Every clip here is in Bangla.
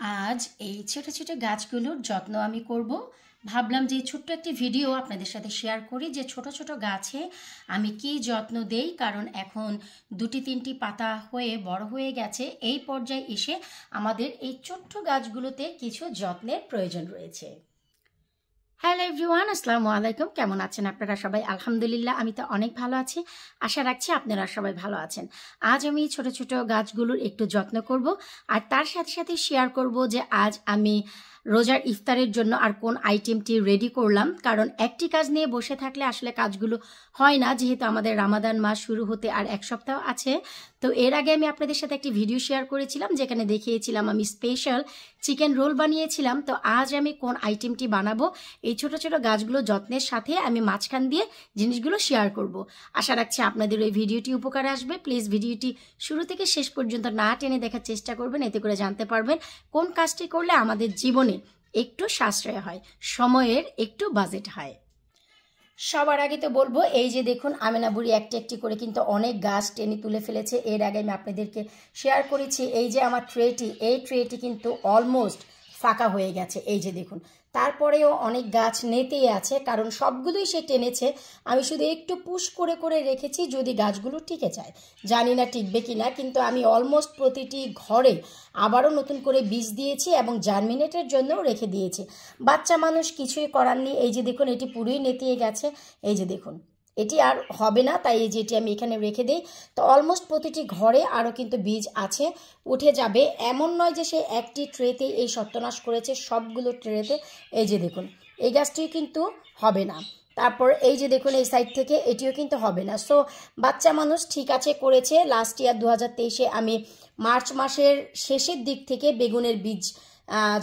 আজ এই ছোট ছোট গাছগুলোর যত্ন আমি করব। ভাবলাম যে ছোট্ট একটি ভিডিও আপনাদের সাথে শেয়ার করি যে ছোট ছোট গাছে আমি কি যত্ন দেই, কারণ এখন দুটি তিনটি পাতা হয়ে বড় হয়ে গেছে। এই পর্যায়ে এসে আমাদের এই ছোট্ট গাছগুলোতে কিছু যত্নের প্রয়োজন রয়েছে। হ্যালো এভরিওয়ান, আসসালামু আলাইকুম। কেমন আছেন আপনারা সবাই? আলহামদুলিল্লাহ, আমি তো অনেক ভালো আছি। আশা রাখছি আপনারা সবাই ভালো আছেন। আজ আমি ছোট ছোট গাছগুলোর একটু যত্ন করব, আর তার সাথে সাথে শেয়ার করব যে আজ আমি রোজার ইফতারের জন্য আর কোন আইটেমটি রেডি করলাম। কারণ একটি কাজ নিয়ে বসে থাকলে আসলে কাজগুলো হয় না, যেহেতু আমাদের রামাদান মাস শুরু হতে আর এক সপ্তাহ আছে। তো এর আগে আমি আপনাদের সাথে একটি ভিডিও শেয়ার করেছিলাম যেখানে দেখিয়েছিলাম আমি স্পেশাল চিকেন রোল বানিয়েছিলাম। তো আজ আমি কোন আইটেমটি বানাবো এই ছোট ছোট গাছগুলো যত্নের সাথে আমি মাঝখান দিয়ে জিনিসগুলো শেয়ার করব। আশা রাখছি আপনাদের এই ভিডিওটি উপকারে আসবে। প্লিজ ভিডিওটি শুরু থেকে শেষ পর্যন্ত না টেনে দেখার চেষ্টা করবেন, এতে করে জানতে পারবেন কোন কাজটি করলে আমাদের জীবনে একটু সাশ্রয় হয়, সময়ের একটু বাজেট হয়। সবার আগে তো বলবো, এই যে দেখুন আমেনা বুড়ি একটি একটি করে কিন্তু অনেক গাছ টেনে তুলে ফেলেছে। এর আগে আমি আপনাদেরকে শেয়ার করেছি এই যে আমার ট্রেটি, এই ট্রেটি কিন্তু অলমোস্ট ফাঁকা হয়ে গেছে। এই যে দেখুন, তারপরেও অনেক গাছ নেতেই আছে, কারণ সবগুলোই সে টেনেছে। আমি শুধু একটু পুশ করে করে রেখেছি যদি গাছগুলো টিকে যায়। জানি না টিকবে কিনা, কিন্তু আমি অলমোস্ট প্রতিটি ঘরে আবারও নতুন করে বীজ দিয়েছি এবং জার্মিনেটের জন্যও রেখে দিয়েছি। বাচ্চা মানুষ কিছুই করার নেই। এই যে দেখুন, এটি পুরোই নেতিয়ে গেছে। এই যে দেখুন, এটি আর হবে না, তাই এই যে এটি আমি এখানে রেখে দিই। তো অলমোস্ট প্রতিটি ঘরে আরও কিন্তু বীজ আছে, উঠে যাবে। এমন নয় যে সে একটি ট্রেতে এই সর্বনাশ করেছে, সবগুলো ট্রেতে। এই যে দেখুন, এই গাছটিও কিন্তু হবে না। তারপর এই যে দেখুন, এই সাইড থেকে এটিও কিন্তু হবে না। সো বাচ্চা মানুষ ঠিক আছে করেছে। লাস্ট ইয়ার 2023-এ আমি মার্চ মাসের শেষের দিক থেকে বেগুনের বীজ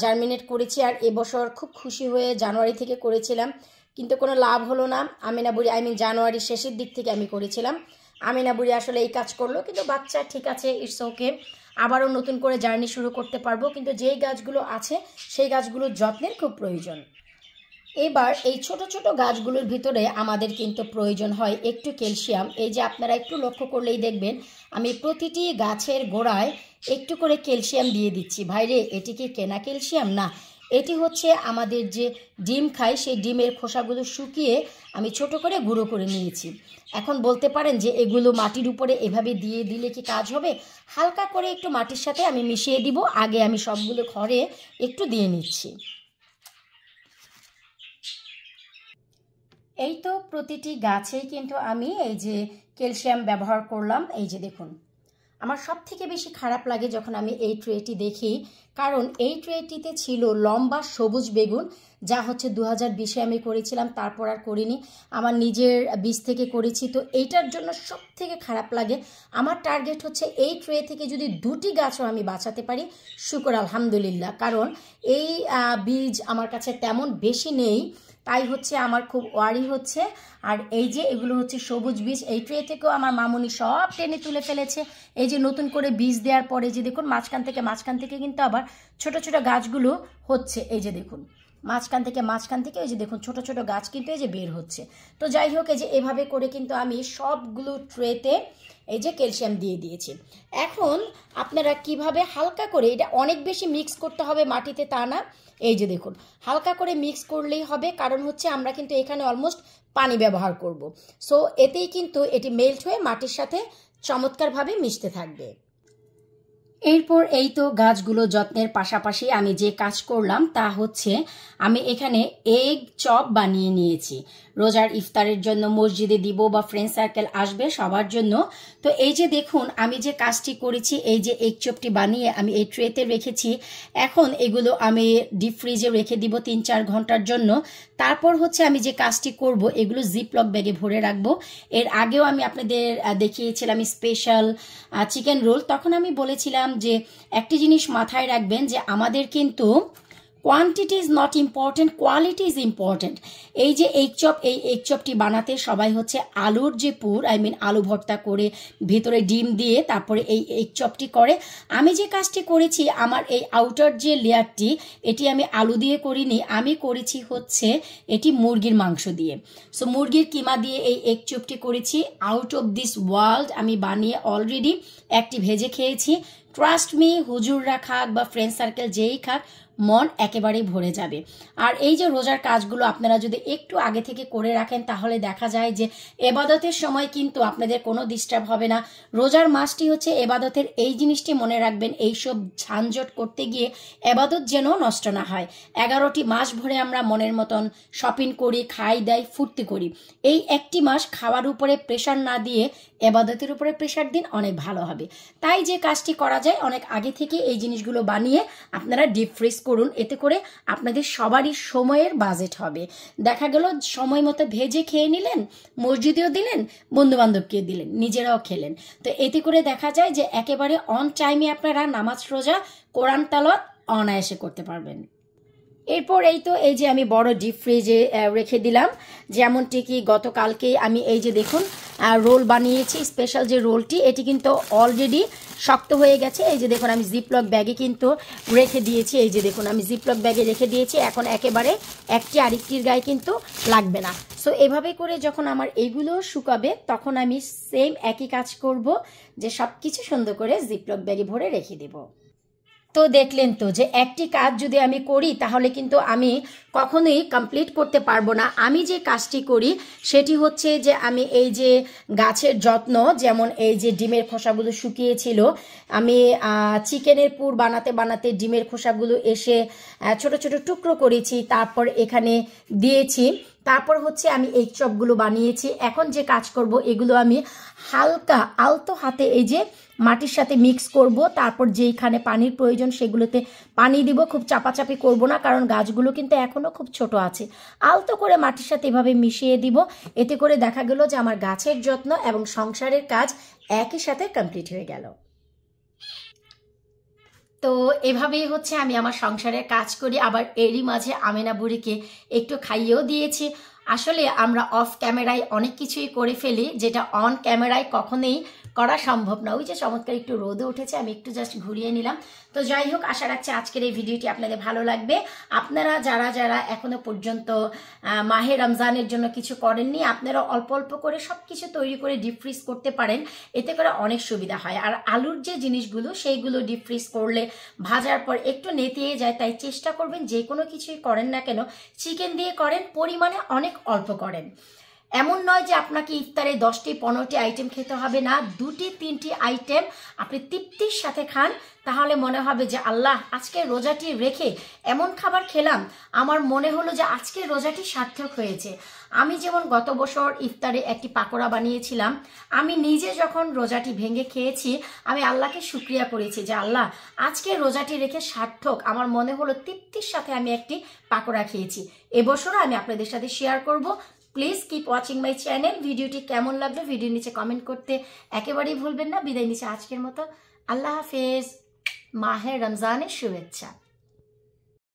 জার্মিনেট করেছি, আর এবছর খুব খুশি হয়ে জানুয়ারি থেকে করেছিলাম, কিন্তু কোনো লাভ হলো না। আমিনা বুড়ি জানুয়ারির শেষের দিক থেকে আমি করেছিলাম। আমিনা বুড়ি আসলে এই কাজ করলো, কিন্তু বাচ্চা ঠিক আছে, ইটস ওকে, আবারও নতুন করে জার্নি শুরু করতে পারবো। কিন্তু যেই গাছগুলো আছে সেই গাছগুলোর যত্নের খুব প্রয়োজন। এবার এই ছোট ছোট গাছগুলোর ভিতরে আমাদের কিন্তু প্রয়োজন হয় একটু ক্যালসিয়াম। এই যে আপনারা একটু লক্ষ্য করলেই দেখবেন আমি প্রতিটি গাছের গোড়ায় একটু করে ক্যালসিয়াম দিয়ে দিচ্ছি। ভাইরে, এটি কি কেনা ক্যালসিয়াম না, এটি হচ্ছে আমাদের যে ডিম খাই সেই ডিমের খোসাগুলো শুকিয়ে আমি ছোট করে গুঁড়ো করে নিয়েছি। এখন বলতে পারেন যে এগুলো মাটির উপরে এভাবে দিয়ে দিলে কি কাজ হবে? হালকা করে একটু মাটির সাথে আমি মিশিয়ে দিব। আগে আমি সবগুলো ঘরে একটু দিয়ে নিচ্ছি। এই তো প্রতিটি গাছেই কিন্তু আমি এই যে ক্যালসিয়াম ব্যবহার করলাম। এই যে দেখুন, আমার সব থেকে বেশি খারাপ লাগে যখন আমি এই ট্রেটি দেখি, কারণ এই ট্রেটিতে ছিল লম্বা সবুজ বেগুন, যা হচ্ছে 2020-এ আমি করেছিলাম, তারপর আর করিনি। আমার নিজের বীজ থেকে করেছি। তো এইটার জন্য সব থেকে খারাপ লাগে। আমার টার্গেট হচ্ছে এই ট্রে থেকে যদি দুটি গাছও আমি বাঁচাতে পারি, শুকর আলহামদুলিল্লাহ। কারণ এই বীজ আমার কাছে তেমন বেশি নেই, তাই হচ্ছে আমার খুব ওয়ারি হচ্ছে। আর এই যে এগুলো হচ্ছে সবুজ বীজ, এই ট্রে থেকেও আমার মামুনি সব টেনে তুলে ফেলেছে। এই যে নতুন করে বীজ দেওয়ার পরে যে দেখুন মাঝখান থেকে কিন্তু আবার ছোট ছোট গাছগুলো হচ্ছে। এই যে দেখুন মাঝখান থেকে এই যে দেখুন ছোট ছোট গাছ কিন্তু এই যে বের হচ্ছে। তো যাই হোক, এই যে এভাবে করে কিন্তু আমি সবগুলো ট্রেতে এই যে ক্যালসিয়াম দিয়ে দিয়েছি। এখন আপনারা কিভাবে হালকা করে, এটা অনেক বেশি মিক্স করতে হবে মাটিতে তা না, এই যে দেখুন হালকা করে মিক্স করলেই হবে। কারণ হচ্ছে আমরা কিন্তু এখানে অলমোস্ট পানি ব্যবহার করব। সো এতেই কিন্তু এটি মেল্ট হয়ে মাটির সাথে চমৎকারভাবে মিশতে থাকবে। এরপর এই তো গাছগুলো যত্নের পাশাপাশি আমি যে কাজ করলাম তা হচ্ছে আমি এখানে এগ চপ বানিয়ে নিয়েছি রোজার ইফতারের জন্য, মসজিদে দিব বা ফ্রেন্ড সার্কেল আসবে সবার জন্য। তো এই যে দেখুন আমি যে কাজটি করেছি, এই যে এগ চপটি বানিয়ে আমি এই ট্রেতে রেখেছি। এখন এগুলো আমি ডিপ ফ্রিজে রেখে দিব 3-4 ঘন্টার জন্য। তারপর হচ্ছে আমি যে কাজটি করব, এগুলো জিপলক ব্যাগে ভরে রাখবো। এর আগেও আমি আপনাদের দেখিয়েছিলাম স্পেশাল চিকেন রোল। তখন আমি বলেছিলাম যে একটি জিনিস মাথায় রাখবেন যে আমাদের কিন্তু quantity is not important, quality is important. এই যে এগ চপটি বানাতে সবাই হচ্ছে আলুর যে পুর, আলু ভর্তা করে ভেতরে ডিম দিয়ে তারপরে এই এগ চপটি করে। আমি যে কাজটি করেছি, আমার এই আউটার যে লেয়ারটি, এটি আমি আলু দিয়ে করিনি, আমি করেছি হচ্ছে এটি মুরগির মাংস দিয়ে। সো মুরগির কিমা দিয়ে এই এগ চপটি করেছি। আউট অফ দিস ওয়ার্ল্ড আমি বানিয়ে অলরেডি একটি ভেজে খেয়েছি, ট্রাস্ট মি, হুজুররা খাক বা ফ্রেন্ড সার্কেল যেই খাক, মন একেবারেই ভরে যাবে। আর এই যে রোজার কাজগুলো আপনারা যদি একটু আগে থেকে করে রাখেন তাহলে দেখা যায় যে এবাদতের সময় কিন্তু আপনাদের কোনো ডিস্টার্ব হবে না। রোজার মাসটি হচ্ছে এবাদতের, এই জিনিসটি মনে রাখবেন, এইসব ঝানঝট করতে গিয়ে এবাদত যেন নষ্ট না হয়। 11টি মাস ভরে আমরা মনের মতন শপিং করি, খাই দাই, ফুর্তি করি। এই একটি মাস খাওয়ার উপরে প্রেশার না দিয়ে এবাদতের উপরে প্রেশার দিন, অনেক ভালো হবে। তাই যে কাজটি করা যায়, অনেক আগে থেকে এই জিনিসগুলো বানিয়ে আপনারা ডিপ ফ্রিজ করুন, এতে করে আপনাদের সবারই সময়ের বাজেট হবে। দেখা গেল সময় মতো ভেজে খেয়ে নিলেন, মসজিদেও দিলেন, বন্ধুবান্ধবকে দিলেন, নিজেরাও খেলেন। তো এতে করে দেখা যায় যে একেবারে অন টাইমে আপনারা নামাজ রোজা কোরআন তালাওয়াত অনায়াসে করতে পারবেন। এরপর এই যে আমি বড় ডিপ ফ্রিজে রেখে দিলাম। যেমনটি কি গতকালকেই আমি এই যে দেখুন রোল বানিয়েছি, স্পেশাল যে রোলটি, এটি কিন্তু অলরেডি শক্ত হয়ে গেছে। এই যে দেখুন আমি জিপলক ব্যাগে কিন্তু রেখে দিয়েছি। এই যে দেখুন আমি জিপলক ব্যাগে রেখে দিয়েছি। এখন একেবারে একটি আরেকটির গায়ে কিন্তু লাগবে না। সো এভাবে করে যখন আমার এইগুলো শুকাবে তখন আমি সেম একই কাজ করব, যে সব কিছু সুন্দর করে জিপলক ব্যাগে ভরে রেখে দেবো। তো দেখলেন তো যে একটি কাজ যদি আমি করি তাহলে কিন্তু আমি কখনোই কমপ্লিট করতে পারবো না। আমি যে কাজটি করি সেটি হচ্ছে যে আমি এই যে গাছের যত্ন, যেমন এই যে ডিমের খোসাগুলো শুকিয়েছিল, আমি চিকেনের পুর বানাতে বানাতে ডিমের খোসাগুলো এসে ছোট ছোট টুকরো করেছি, তারপর এখানে দিয়েছি। তারপর হচ্ছে আমি এই চপগুলো বানিয়েছি। এখন যে কাজ করব, এগুলো আমি হালকা আলতো হাতে এই যে মাটির সাথে মিক্স করব। তারপর যেইখানে পানির প্রয়োজন সেগুলোতে পানি দিব, খুব চাপাচাপি করব না, কারণ গাছগুলো কিন্তু এখনো খুব ছোট আছে। আলতো করে মাটির সাথে এভাবে মিশিয়ে দিব। এতে করে দেখা গেল যে আমার গাছের যত্ন এবং সংসারের কাজ একই সাথে কমপ্লিট হয়ে গেল। তো এভাবেই হচ্ছে আমি আমার সংসারের কাজ করি। আবার এরই মাঝে আমেনা বুড়িকে একটু খাইয়েও দিয়েছি। আসলে আমরা অফ ক্যামেরায় অনেক কিছুই করে ফেলি, যেটা অন ক্যামেরায় কখনোই করা সম্ভব না। ওই যে চমৎকার একটু রোদে উঠেছে, আমি একটু জাস্ট ঘুরিয়ে নিলাম। তো যাই হোক, আশা রাখছি আজকের এই ভিডিওটি আপনাদের ভালো লাগবে। আপনারা যারা যারা এখনো পর্যন্ত মাহে রমজানের জন্য কিছু করেননি, আপনারা অল্প অল্প করে সব কিছু তৈরি করে ডিপ ফ্রিজ করতে পারেন, এতে করে অনেক সুবিধা হয়। আর আলুর যে জিনিসগুলো সেইগুলো ডিপ ফ্রিজ করলে ভাজার পর একটু নেতিয়ে যায়, তাই চেষ্টা করবেন যে কোনো কিছুই করেন না কেন চিকেন দিয়ে করেন, পরিমাণে অনেক অল্প করেন। এমন নয় যে আপনাকে ইফতারে 10টি 15টি আইটেম খেতে হবে না, 2টি 3টি আইটেম আপনি তৃপ্তির সাথে খান, তাহলে মনে হবে যে আল্লাহ আজকে রোজাটি রেখে এমন খাবার খেলাম, আমার মনে হলো যে আজকে রোজাটি সার্থক হয়েছে। আমি যেমন গত বছর ইফতারে একটি পাকোড়া বানিয়েছিলাম, আমি নিজে যখন রোজাটি ভেঙে খেয়েছি আমি আল্লাহকে শুকরিয়া করেছি যে আল্লাহ আজকে রোজাটি রেখে সার্থক, আমার মনে হলো তৃপ্তির সাথে আমি একটি পাকোড়া খেয়েছি। এবছরও আমি আপনাদের সাথে শেয়ার করব। Please keep watching my channel. ভিডিওটি কেমন লাগলো ভিডিওর নিচে কমেন্ট করতে একেবারেই ভুলবেন না। বিদায় নিচে আজকের মতো, আল্লাহ হাফেজ, মাহে রমজানের শুভেচ্ছা।